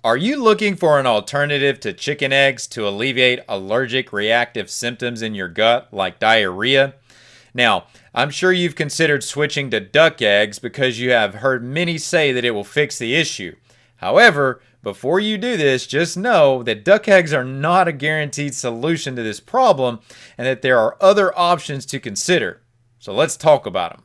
Are you looking for an alternative to chicken eggs to alleviate allergic reactive symptoms in your gut like diarrhea? Now, I'm sure you've considered switching to duck eggs because you have heard many say that it will fix the issue. However, before you do this, just know that duck eggs are not a guaranteed solution to this problem and that there are other options to consider. So let's talk about them.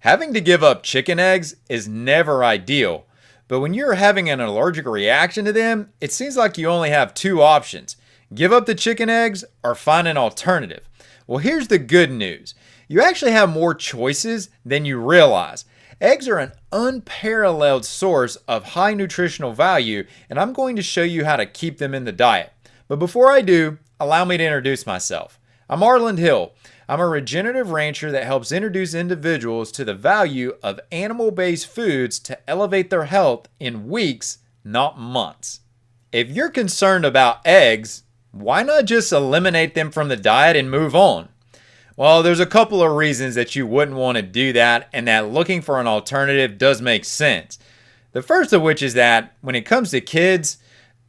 Having to give up chicken eggs is never ideal, but when you're having an allergic reaction to them, it seems like you only have two options: give up the chicken eggs or find an alternative. Well, here's the good news. You actually have more choices than you realize. Eggs are an unparalleled source of high nutritional value, and I'm going to show you how to keep them in the diet. But before I do, allow me to introduce myself. I'm Arland Hill. I'm a regenerative rancher that helps introduce individuals to the value of animal-based foods to elevate their health in weeks, not months. If you're concerned about eggs, why not just eliminate them from the diet and move on? Well, there's a couple of reasons that you wouldn't want to do that, and that looking for an alternative does make sense. The first of which is that when it comes to kids,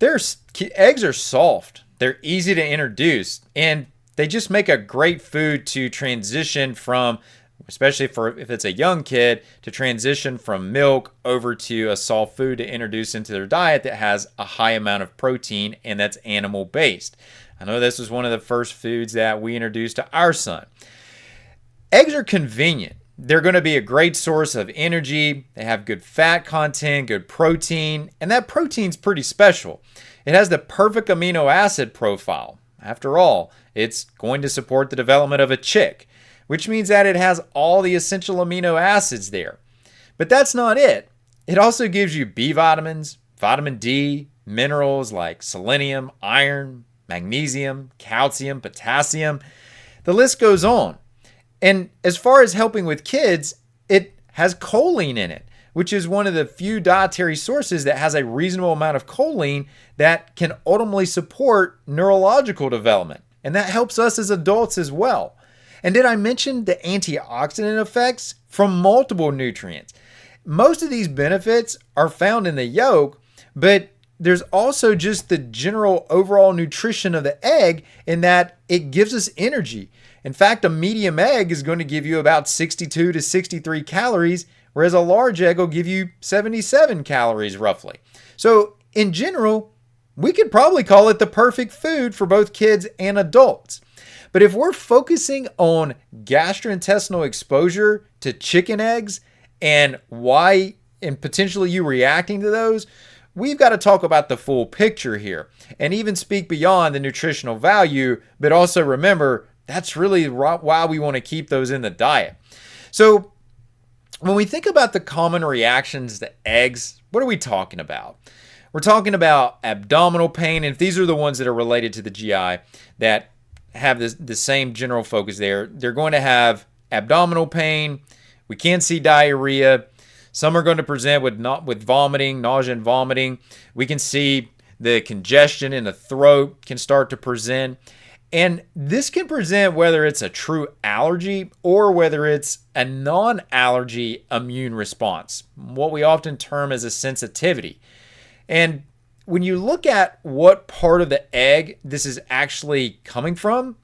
eggs are soft, they're easy to introduce, and they just make a great food to transition from, especially if it's a young kid, to transition from milk over to a soft food to introduce into their diet that has a high amount of protein and that's animal based. I know this was one of the first foods that we introduced to our son. Eggs are convenient. They're going to be a great source of energy. They have good fat content, good protein, and that protein's pretty special. It has the perfect amino acid profile. After all, it's going to support the development of a chick, which means that it has all the essential amino acids there. But that's not it. It also gives you B vitamins, vitamin D, minerals like selenium, iron, magnesium, calcium, potassium. The list goes on. And as far as helping with kids, it has choline in it, which is one of the few dietary sources that has a reasonable amount of choline that can ultimately support neurological development. And that helps us as adults as well. And did I mention the antioxidant effects from multiple nutrients? Most of these benefits are found in the yolk, but there's also just the general overall nutrition of the egg in that it gives us energy. In fact, a medium egg is going to give you about 62 to 63 calories, whereas a large egg will give you 77 calories roughly. So in general, we could probably call it the perfect food for both kids and adults. But if we're focusing on gastrointestinal exposure to chicken eggs and why and potentially you reacting to those, we've got to talk about the full picture here and even speak beyond the nutritional value, but also remember that's really why we want to keep those in the diet. So when we think about the common reactions to eggs, what are we talking about? We're talking about abdominal pain, and if these are the ones that are related to the GI that have the same general focus there, they're going to have abdominal pain. We can see diarrhea. Some are going to present with vomiting, nausea and vomiting. We can see the congestion in the throat can start to present. And this can present whether it's a true allergy or whether it's a non-allergy immune response, what we often term as a sensitivity. And when you look at what part of the egg this is actually coming from,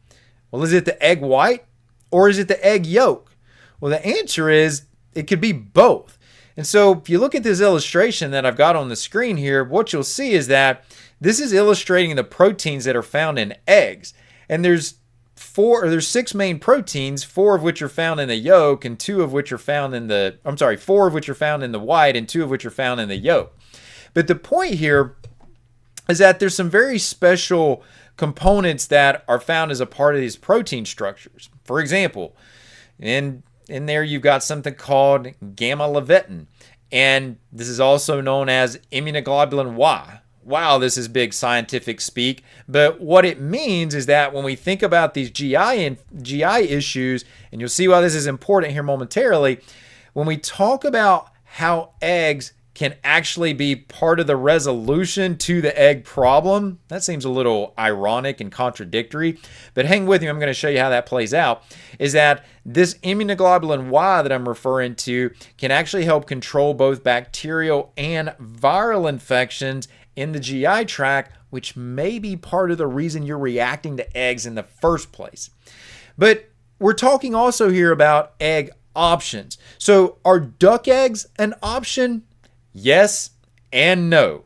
well, is it the egg white or is it the egg yolk? Well, the answer is it could be both. And so if you look at this illustration that I've got on the screen here, what you'll see is that this is illustrating the proteins that are found in eggs. And there's 6 main proteins, 4 of which are found in the yolk and 4 of which are found in the white and 2 of which are found in the yolk. But the point here is that there's some very special components that are found as a part of these protein structures. For example, in there you've got something called gamma-levitin, and this is also known as immunoglobulin Y. Wow, this is big scientific speak, but what it means is that when we think about these GI issues, and you'll see why this is important here momentarily, when we talk about how eggs can actually be part of the resolution to the egg problem. That seems a little ironic and contradictory, but hang with me, I'm going to show you how that plays out. Is that this immunoglobulin Y that I'm referring to can actually help control both bacterial and viral infections in the GI tract, which may be part of the reason you're reacting to eggs in the first place. But we're talking also here about egg options. So are duck eggs an option? Yes and no.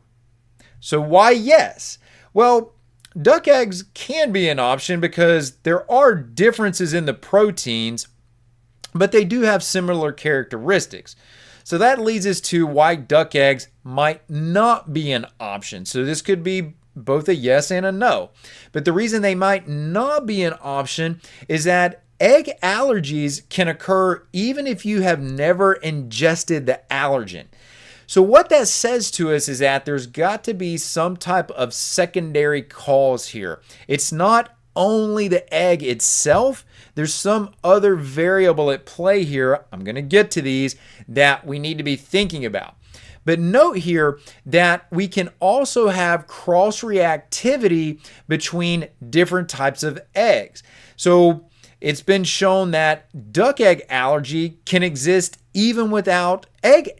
So why yes? Well, duck eggs can be an option because there are differences in the proteins, but they do have similar characteristics. So that leads us to why duck eggs might not be an option. So this could be both a yes and a no. But the reason they might not be an option is that egg allergies can occur even if you have never ingested the allergen. So what that says to us is that there's got to be some type of secondary cause here. It's not only the egg itself. There's some other variable at play here. I'm going to get to these that we need to be thinking about. But note here that we can also have cross-reactivity between different types of eggs. So it's been shown that duck egg allergy can exist even without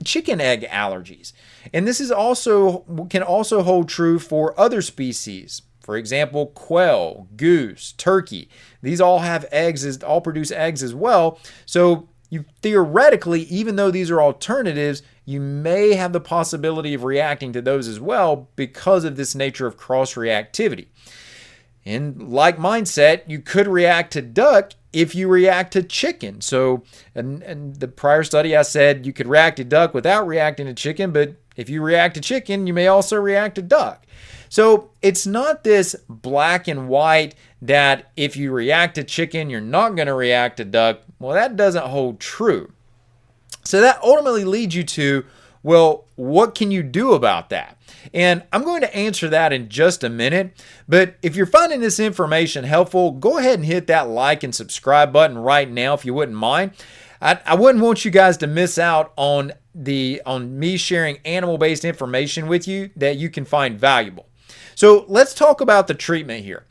chicken egg allergies. And this is can also hold true for other species. For example, quail, goose, turkey. These all have eggs, all produce eggs as well. So you theoretically, even though these are alternatives, you may have the possibility of reacting to those as well because of this nature of cross-reactivity. In like mindset, you could react to duck if you react to chicken. So in the prior study, I said you could react to duck without reacting to chicken, but if you react to chicken, you may also react to duck. So it's not this black and white that if you react to chicken, you're not going to react to duck. Well, that doesn't hold true. So that ultimately leads you to, well, what can you do about that? And I'm going to answer that in just a minute. But if you're finding this information helpful, go ahead and hit that like and subscribe button right now if you wouldn't mind. I wouldn't want you guys to miss out on me sharing animal-based information with you that you can find valuable. So let's talk about the treatment here.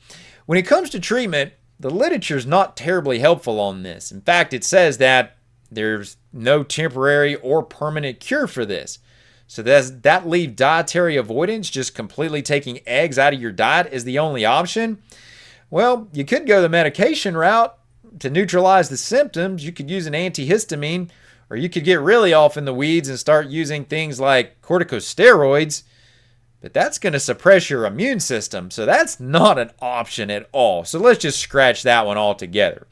When it comes to treatment, the literature is not terribly helpful on this. In fact, it says that there's no temporary or permanent cure for this. So does that leave dietary avoidance, just completely taking eggs out of your diet, is the only option? Well, you could go the medication route to neutralize the symptoms. You could use an antihistamine, or you could get really off in the weeds and start using things like corticosteroids. But that's going to suppress your immune system, so that's not an option at all. So let's just scratch that one altogether.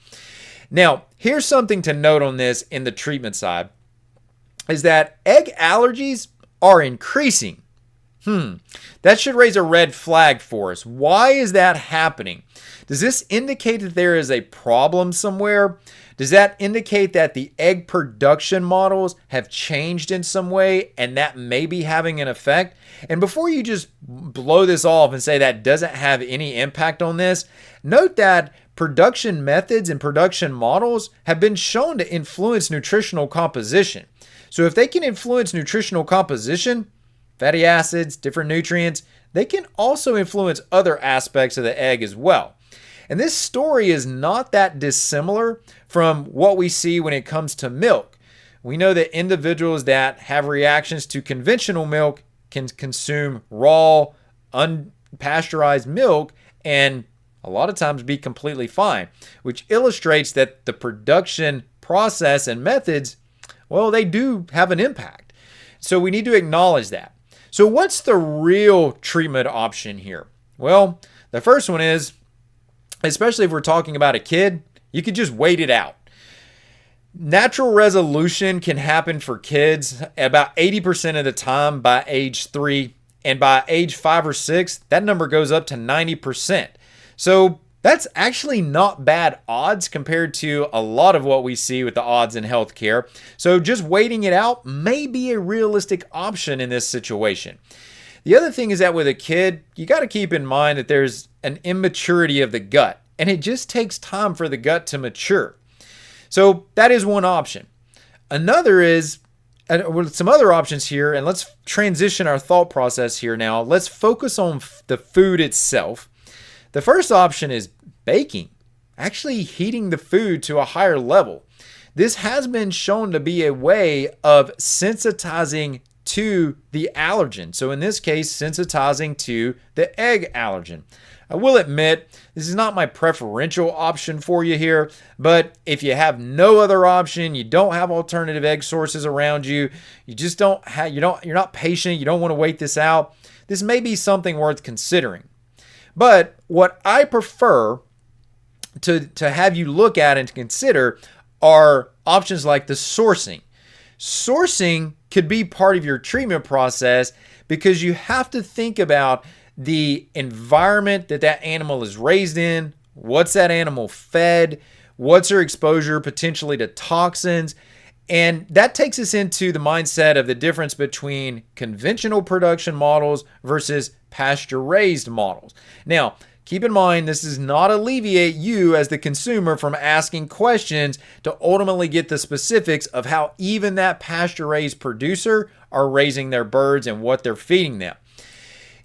Now, here's something to note on this in the treatment side, is that egg allergies are increasing. That should raise a red flag for us. Why is that happening? Does this indicate that there is a problem somewhere? Does that indicate that the egg production models have changed in some way and that may be having an effect? And before you just blow this off and say that doesn't have any impact on this, note that production methods and production models have been shown to influence nutritional composition. So if they can influence nutritional composition, fatty acids, different nutrients, they can also influence other aspects of the egg as well. And this story is not that dissimilar from what we see when it comes to milk. We know that individuals that have reactions to conventional milk can consume raw, unpasteurized milk and a lot of times be completely fine, which illustrates that the production process and methods, well, they do have an impact. So we need to acknowledge that. So what's the real treatment option here? Well, the first one is, especially if we're talking about a kid, you could just wait it out. Natural resolution can happen for kids about 80% of the time by age 3, and by age 5 or 6, that number goes up to 90%. So that's actually not bad odds compared to a lot of what we see with the odds in healthcare. So just waiting it out may be a realistic option in this situation. The other thing is that with a kid, you got to keep in mind that there's an immaturity of the gut, and it just takes time for the gut to mature. So that is one option. Another is with some other options here, and let's transition our thought process here now. Let's focus on the food itself. The first option is baking, actually heating the food to a higher level. This has been shown to be a way of sensitizing to the allergen. So in this case, sensitizing to the egg allergen. I will admit, this is not my preferential option for you here, but if you have no other option, you don't have alternative egg sources around you, you just don't have, you're not patient, you don't want to wait this out, this may be something worth considering. But what I prefer to have you look at and to consider are options like the sourcing. Sourcing could be part of your treatment process because you have to think about the environment that that animal is raised in, what's that animal fed, what's their exposure potentially to toxins, and that takes us into the mindset of the difference between conventional production models versus pasture-raised models. Now, keep in mind, this does not alleviate you as the consumer from asking questions to ultimately get the specifics of how even that pasture-raised producer are raising their birds and what they're feeding them.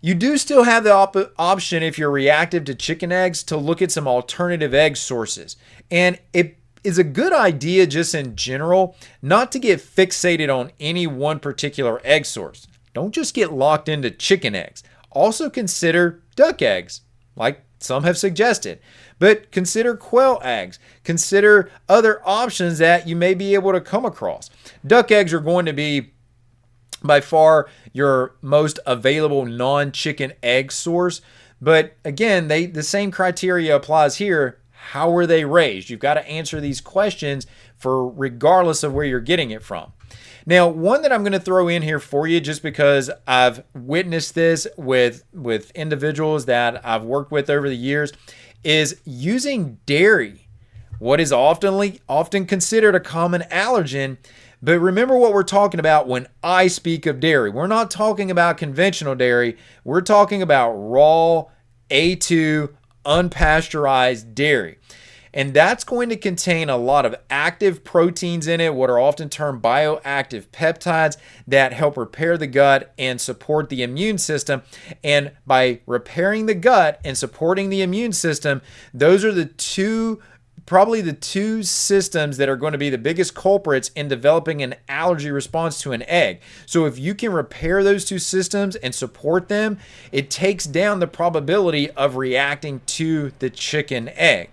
You do still have the option, if you're reactive to chicken eggs, to look at some alternative egg sources. And it is a good idea just in general not to get fixated on any one particular egg source. Don't just get locked into chicken eggs. Also consider duck eggs, like some have suggested. But consider quail eggs. Consider other options that you may be able to come across. Duck eggs are going to be by far your most available non-chicken egg source. But again, the same criteria applies here. How were they raised? You've got to answer these questions for regardless of where you're getting it from. Now, one that I'm going to throw in here for you just because I've witnessed this with individuals that I've worked with over the years is using dairy, what is often considered a common allergen. But remember what we're talking about when I speak of dairy. We're not talking about conventional dairy. We're talking about raw, A2, unpasteurized dairy. And that's going to contain a lot of active proteins in it, what are often termed bioactive peptides that help repair the gut and support the immune system. And by repairing the gut and supporting the immune system, those are probably the two systems that are going to be the biggest culprits in developing an allergy response to an egg. So if you can repair those two systems and support them, it takes down the probability of reacting to the chicken egg.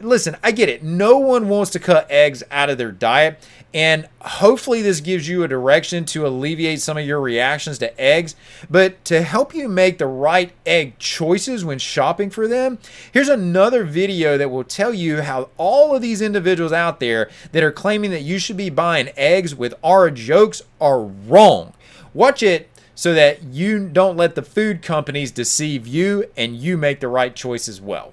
Listen, I get it. No one wants to cut eggs out of their diet, and hopefully this gives you a direction to alleviate some of your reactions to eggs. But to help you make the right egg choices when shopping for them, here's another video that will tell you how all of these individuals out there that are claiming that you should be buying eggs with orange yolks are wrong. Watch it so that you don't let the food companies deceive you and you make the right choice as well.